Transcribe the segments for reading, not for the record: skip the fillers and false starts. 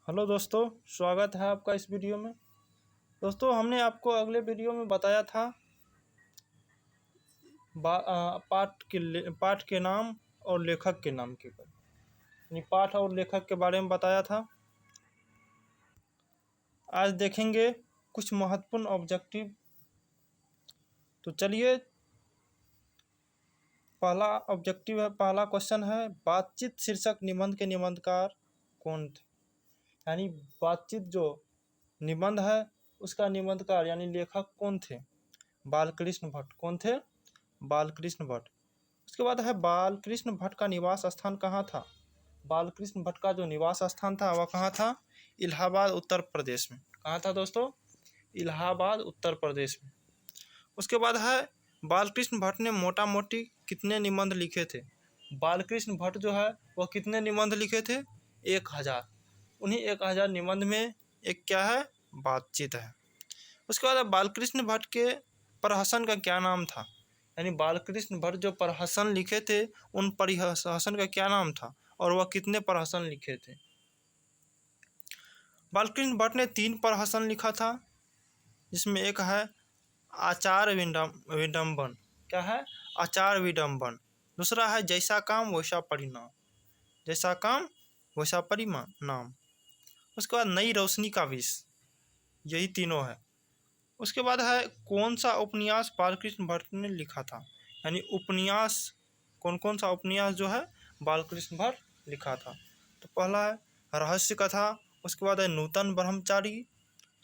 Hello दोस्तों, स्वागत है आपका इस वीडियो में। दोस्तों, हमने आपको अगले वीडियो में बताया था पाठ के नाम और लेखक के नाम के ऊपर, यानी पाठ और लेखक के बारे में बताया था। आज देखेंगे कुछ महत्वपूर्ण ऑब्जेक्टिव। तो चलिए, पहला ऑब्जेक्टिव है, पहला क्वेश्चन है, बातचीत शीर्षक निबंध के निबंधकार कौन थे। यानी बातचीत जो निबंध है उसका निबंधकार यानी लेखक कौन थे। बालकृष्ण भट्ट। कौन थे? बालकृष्ण भट्ट। उसके बाद है, बालकृष्ण भट्ट का निवास स्थान कहाँ था। बालकृष्ण भट्ट का जो निवास स्थान था वह कहाँ था? इलाहाबाद उत्तर प्रदेश में। कहाँ था दोस्तों? इलाहाबाद उत्तर प्रदेश में। उसके बाद है, बालकृष्ण भट्ट ने मोटा मोटी कितने निबंध लिखे थे। बालकृष्ण भट्ट जो है वह कितने निबंध लिखे थे? 1000। उन्हीं 1000 निबंध में एक क्या है? बातचीत है। उसके बाद बालकृष्ण भट्ट के प्रहसन का क्या नाम था। यानी बालकृष्ण भट्ट जो प्रहसन लिखे थे उन प्रहसन का क्या नाम था और वह कितने प्रहसन लिखे थे। बालकृष्ण भट्ट ने 3 प्रहसन लिखा था, जिसमें एक है आचार विडम्बन। क्या है? आचार विडम्बन। दूसरा है जैसा काम वैसा परिणाम। जैसा काम वैसा परिणाम। उसके बाद नई रोशनी का विष। यही तीनों है। उसके बाद है, कौन सा उपन्यास बालकृष्ण भट्ट ने लिखा था। यानी उपन्यास, कौन कौन सा उपन्यास जो है बालकृष्ण भट्ट लिखा था। तो पहला है रहस्य कथा। उसके बाद है नूतन ब्रह्मचारी,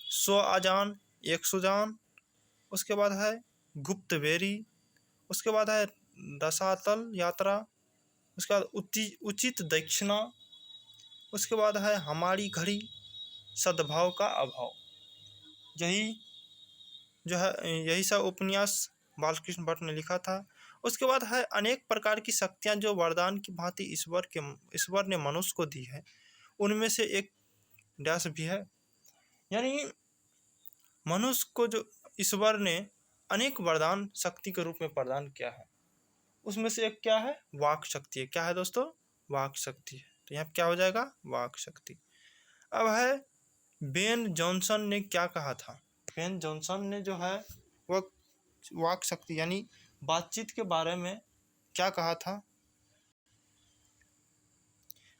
100 आजान 100 जान। उसके बाद है गुप्तबेरी। उसके बाद है रसातल यात्रा। उसके बाद उचित दक्षिणा। उसके बाद है हमारी घड़ी, सद्भाव का अभाव। यही जो है, यही सब उपन्यास बालकृष्ण भट्ट ने लिखा था। उसके बाद है, अनेक प्रकार की शक्तियाँ जो वरदान की भांति ईश्वर ने मनुष्य को दी है, उनमें से एक डैश भी है। यानी मनुष्य को जो ईश्वर ने अनेक वरदान शक्ति के रूप में प्रदान किया है, उसमें से एक क्या है? वाक शक्ति है। क्या है दोस्तों? वाक शक्ति है। तो यहाँ क्या हो जाएगा? वाक शक्ति। अब है, बेन जॉनसन ने क्या कहा था। बेन जॉनसन ने जो है वह वाक शक्ति यानी बातचीत के बारे में क्या कहा था।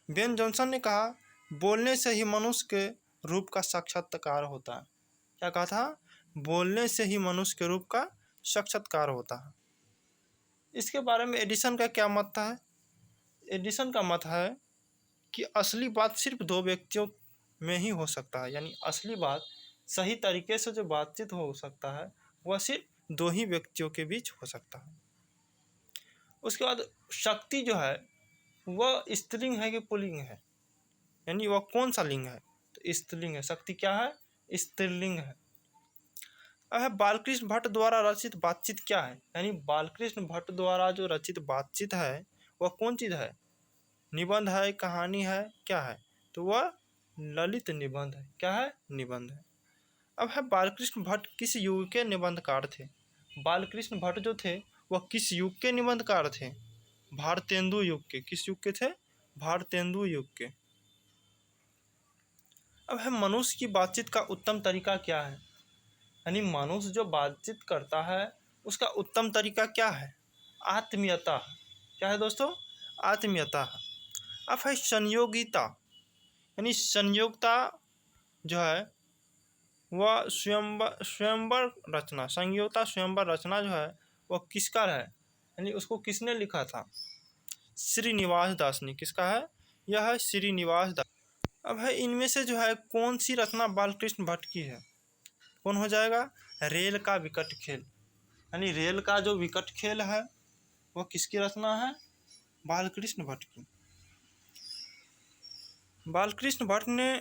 बेन जॉनसन ने कहा, बोलने से ही मनुष्य के रूप का साक्षात्कार होता है। क्या कहा था? बोलने से ही मनुष्य के रूप का साक्षात्कार होता है। इसके बारे में एडिसन का क्या मत है? एडिसन का मत है कि असली बात सिर्फ 2 व्यक्तियों में ही हो सकता है। यानी असली बात, सही तरीके से जो बातचीत हो सकता है वह सिर्फ 2 ही व्यक्तियों के बीच हो सकता है। उसके बाद शक्ति जो है वह स्त्रीलिंग है कि पुल्लिंग है। यानी वह कौन सा लिंग है? तो स्त्रीलिंग है। शक्ति क्या है? स्त्रीलिंग है। अब है, बालकृष्ण भट्ट द्वारा रचित बातचीत क्या है। यानी बालकृष्ण भट्ट द्वारा जो रचित बातचीत है वह कौन चीज़ है? निबंध है, कहानी है, क्या है? तो वह ललित निबंध है। क्या है? निबंध है। अब है, बालकृष्ण भट्ट किस युग के निबंधकार थे। बालकृष्ण भट्ट जो थे वह किस युग के निबंधकार थे? भारतेंदु युग के। किस युग के थे? भारतेंदु युग के। अब है, मनुष्य की बातचीत का उत्तम तरीका क्या है। यानी मनुष्य जो बातचीत करता है उसका उत्तम तरीका क्या है? आत्मीयता। क्या है दोस्तों? आत्मीयता है। अब है, संयोगिता। यानी संयोगता जो है वह स्वयंवर रचना। संयोगता स्वयंवर रचना जो है वह किसका है? यानी उसको किसने लिखा था? श्रीनिवास दास ने। किसका है? यह है श्रीनिवास दास। अब है, इनमें से जो है कौन सी रचना बालकृष्ण भट्ट की है? कौन हो जाएगा? रेल का विकट खेल। यानी रेल का जो विकट खेल है वह किसकी रचना है? बालकृष्ण भट्ट की। बालकृष्ण भट्ट ने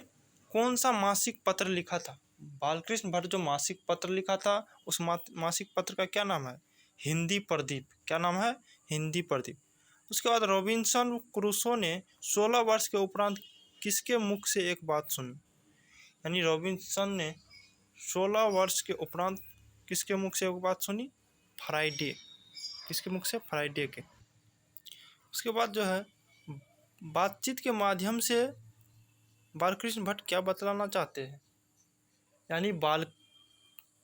कौन सा मासिक पत्र लिखा था? बालकृष्ण भट्ट जो मासिक पत्र लिखा था उस मासिक पत्र का क्या नाम है? हिंदी प्रदीप। क्या नाम है? हिंदी प्रदीप। उसके बाद रॉबिन्सन क्रूसो ने 16 वर्ष के उपरांत किसके मुख से एक बात सुनी। यानी रॉबिन्सन ने 16 वर्ष के उपरांत किसके मुख से एक बात सुनी? फ्राइडे। किसके मुख से? फ्राइडे के। उसके बाद जो है, बातचीत के माध्यम से बालकृष्ण भट्ट क्या बतलाना चाहते हैं? यानी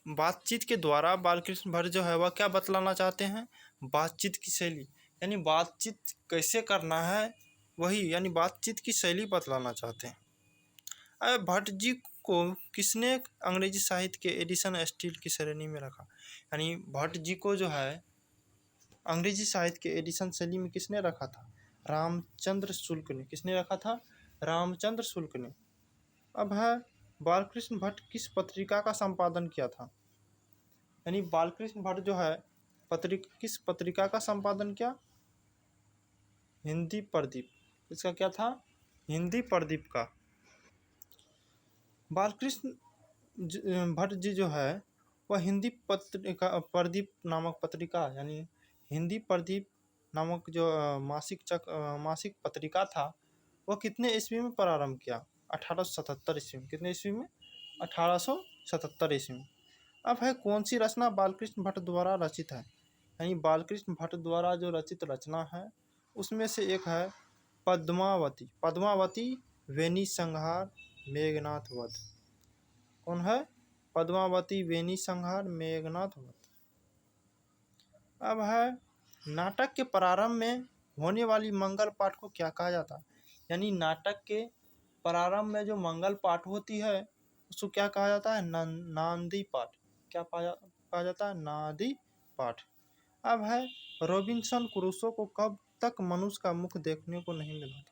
बातचीत के द्वारा बालकृष्ण भट्ट जो है वह क्या बतलाना चाहते हैं? बातचीत की शैली, यानी बातचीत कैसे करना है, वही यानी बातचीत की शैली बतलाना चाहते हैं। अब भट्ट जी को किसने अंग्रेजी साहित्य के एडिशन स्टील की श्रेणी में रखा? यानी भट्ट जी को जो है अंग्रेजी साहित्य के एडिशन शैली में किसने रखा था? रामचंद्र शुक्ल ने। किसने रखा था? रामचंद्र शुक्ल ने। अब है बालकृष्ण भट्ट किस पत्रिका का संपादन किया था? यानी बालकृष्ण भट्ट जो है किस पत्रिका का संपादन किया? हिंदी प्रदीप। इसका क्या था? हिंदी प्रदीप का। बालकृष्ण भट्ट जी जो है वह हिंदी पत्रिका प्रदीप नामक पत्रिका, यानी हिंदी प्रदीप नामक जो मासिक पत्रिका था, वह कितने ईस्वी में प्रारंभ किया? 1877 ईस्वी में। कितने ईस्वी में? 1877 ईस्वी में। अब है कौन सी रचना बालकृष्ण भट्ट द्वारा रचित है? यानी बालकृष्ण भट्ट द्वारा जो रचित रचना है उसमें से एक है पद्मावती। पद्मावती, वेणी संहार, मेघनाथ वध। कौन है? पद्मावती, वेणी संहार, मेघनाथ वध। अब है नाटक के प्रारंभ में होने वाली मंगल पाठ को क्या कहा जाता है? यानी नाटक के प्रारंभ में जो मंगल पाठ होती है उसको क्या कहा जाता है? नांदी पाठ। क्या कहा जाता है? नांदी पाठ। अब है रॉबिन्सन क्रूसो को कब तक मनुष्य का मुख देखने को नहीं मिला था?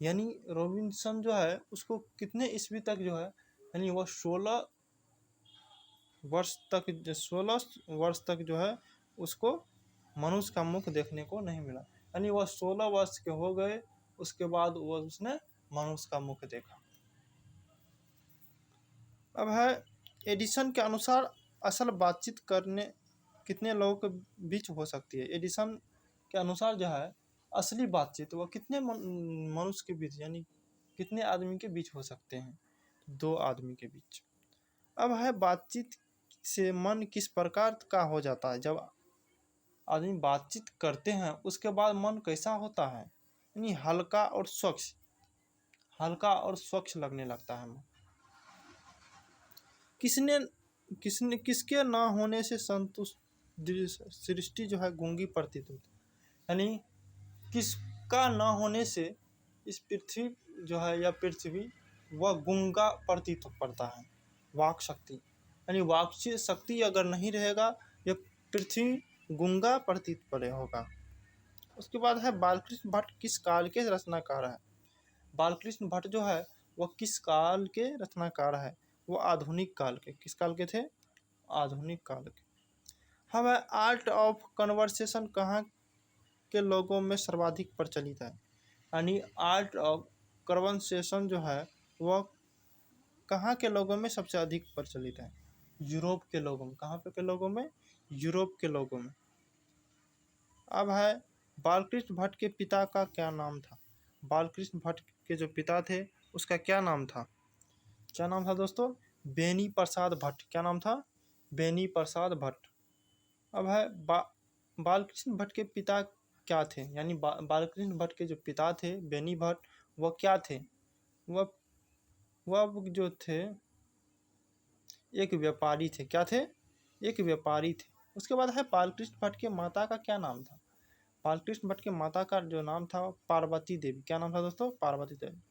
यानी रॉबिन्सन जो है उसको कितने ईस्वी तक जो है, यानी वह 16 वर्ष तक जो है उसको मनुष्य का मुख देखने को नहीं मिला। यानी वह 16 वर्ष के हो गए, उसके बाद वह उसने मनुष्य का मुख देखा। अब है एडिशन के अनुसार असल बातचीत करने कितने लोगों के बीच हो सकती है? एडिशन के अनुसार जो है असली बातचीत वह कितने मनुष्य के बीच, यानी कितने आदमी के बीच हो सकते हैं? 2 आदमी के बीच। अब है बातचीत से मन किस प्रकार का हो जाता है? जब आदमी बातचीत करते हैं उसके बाद मन कैसा होता है? यानी हल्का और स्वच्छ लगने लगता है मन। किसके ना होने से संतुष्ट सृष्टि जो है गूंगी प्रतीत होती है? यानी किसका ना होने से इस पृथ्वी जो है या पृथ्वी वह गूंगा प्रतीत पड़ता है? वाक शक्ति, यानी वाक शक्ति अगर नहीं रहेगा यह पृथ्वी गूंगा प्रतीत पड़े होगा। उसके बाद है बालकृष्ण भट्ट किस काल के रचनाकार है? बालकृष्ण भट्ट जो है वह किस काल के रचनाकार है? वो आधुनिक काल के। किस काल के थे? आधुनिक काल के। हम आर्ट ऑफ कन्वर्सेशन कहाँ के लोगों में सर्वाधिक प्रचलित है? यानी आर्ट ऑफ कन्वर्सेशन जो है वह कहाँ के लोगों में सबसे अधिक प्रचलित है? यूरोप के लोगों में। कहाँ पे के लोगों में? यूरोप के लोगों में। अब है बालकृष्ण भट्ट के पिता का क्या नाम था? बालकृष्ण भट्ट के जो पिता थे उसका क्या नाम था? क्या नाम था दोस्तों? बेनी प्रसाद भट्ट। क्या नाम था? बेनी प्रसाद भट्ट। अब है बालकृष्ण भट्ट के पिता क्या थे? यानी बालकृष्ण भट्ट के जो पिता थे बेनी भट्ट, वह क्या थे? वह जो थे एक व्यापारी थे। क्या थे? एक व्यापारी थे। उसके बाद है बालकृष्ण भट्ट के माता का क्या नाम था? बालकृष्ण भट्ट के माता का जो नाम था पार्वती देवी। क्या नाम था दोस्तों? पार्वती देवी।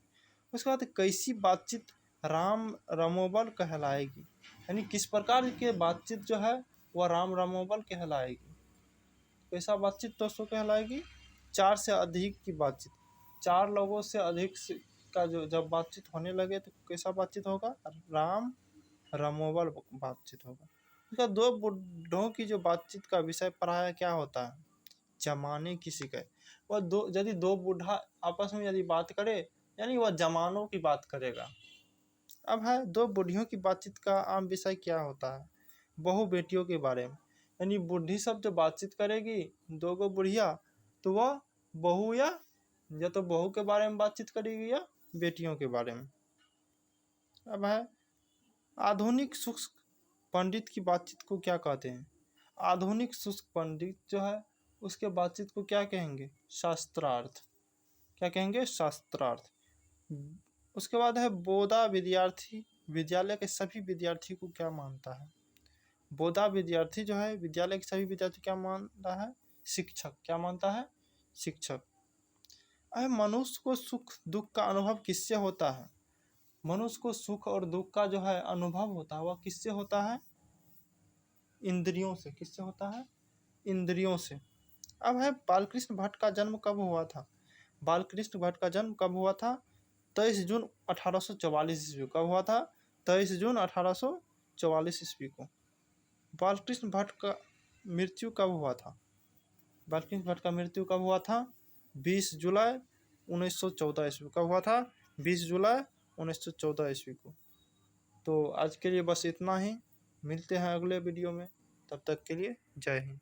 उसके बाद कैसी बातचीत राम रमोबल कहलाएगी? यानी किस प्रकार की बातचीत जो है वह राम रमोबल कहलाएगी? कैसा बातचीत दोस्तों कहलाएगी? 4 से अधिक की बातचीत। 4 लोगों से अधिक का जो जब बातचीत होने लगे तो कैसा बातचीत होगा? राम रमोबल बातचीत होगा। उसका 2 बुढ़ों की जो बातचीत का विषय प्रायः क्या होता है? जमाने की शिकायत। वह यदि 2 बूढ़ा आपस में यदि बात करे यानी वह जमानों की बात करेगा। अब है 2 बूढ़ियों की बातचीत का आम विषय क्या होता है? बहू बेटियों के बारे में। यानी बूढ़ी सब जो बातचीत करेगी 2 गो बुढ़िया तो वह बहू या तो बहू के बारे में बातचीत करेगी या बेटियों के बारे में। अब है आधुनिक शुष्क पंडित की बातचीत को क्या कहते हैं? आधुनिक शुष्क पंडित जो है उसके बातचीत को क्या कहेंगे? शास्त्रार्थ। क्या कहेंगे? शास्त्रार्थ। उसके बाद है बोधा विद्यार्थी विद्यालय के सभी विद्यार्थी को क्या मानता है? बोधा विद्यार्थी जो है विद्यालय के सभी विद्यार्थी क्या मानता है? शिक्षक। क्या मानता है? शिक्षक। मनुष्य को सुख दुख का अनुभव किससे होता है? मनुष्य को सुख और दुख का जो है अनुभव होता है वह किससे होता है? इंद्रियों से। किससे होता है? इंद्रियों से। अब है बालकृष्ण भट्ट का जन्म कब हुआ था? बालकृष्ण भट्ट का जन्म कब हुआ था? 23 जून 1844 ईस्वी। कब हुआ था? 23 जून 1844 ईस्वी को। बालकृष्ण भट्ट का मृत्यु कब हुआ था? बालकृष्ण भट्ट का मृत्यु कब हुआ था? 20 जुलाई 1914 ईस्वी। कब हुआ था? 20 जुलाई 1914 ईस्वी को। तो आज के लिए बस इतना ही। मिलते हैं अगले वीडियो में। तब तक के लिए जय हिंद।